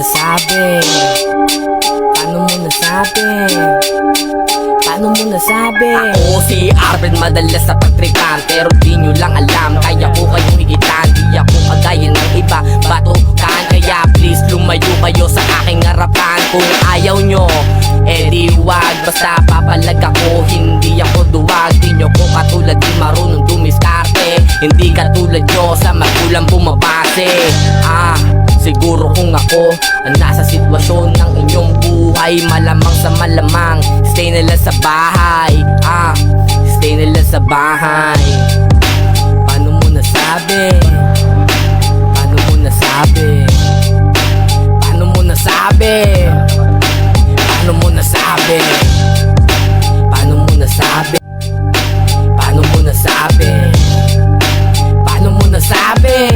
nasabi? Paano mo nasabi? Paano mo nasabi? Ako si Arvin, madalas sa pagtripan, pero di nyo lang alam, kaya ko kayong higitan. Di ako kagaya ng iba, batukan. Kaya please lumayo kayo sa aking harapan. Kung ayaw nyo, di wag. Basta papalag ako, hindi ako duwag. Di nyo ko katulad, di marunong dumiskarte. Hindi katulad nyo sa magulang bumabase. Siguro kung ako ang nasa sitwasyon ng inyong buhay, malamang sa malamang stay nila sa bahay. Stay nila sa bahay. Paano mo nasabi? Paano mo nasabi? Paano mo nasabi? Paano mo nasabi? Paano mo nasabi? Paano mo nasabi? Paano mo nasabi?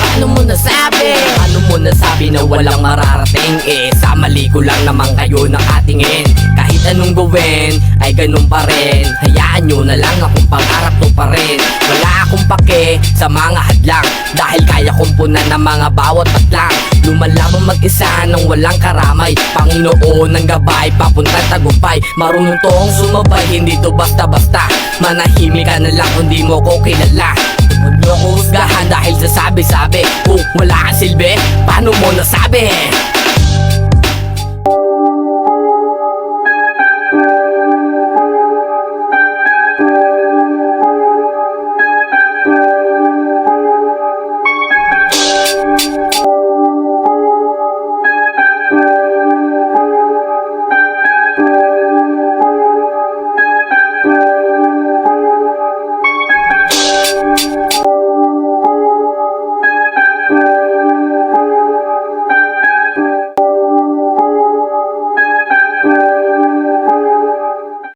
Paano mo nasabi? Paano mo nasabi na walang mararating? Sa mali ko lang naman kayo nakatingin. Kahit anong gawin ay ganun pa rin. Hayaan nyo na lang akong pangarap to pa rin. Wala akong pake sa mga hadlang, dahil kaya kong punan ng mga bawat patlang. Lumalaban mag-isa nang walang karamay. Panginoon ng gabay, papuntang tagumpay. Marunong tong sumabay, hindi to basta-basta. Manahimik ka na lang kung di mo ko kilala. Huwag nyo ko husgahan dahil sa sabi-sabi. Kung wala kang silbi, paano mo nasabi?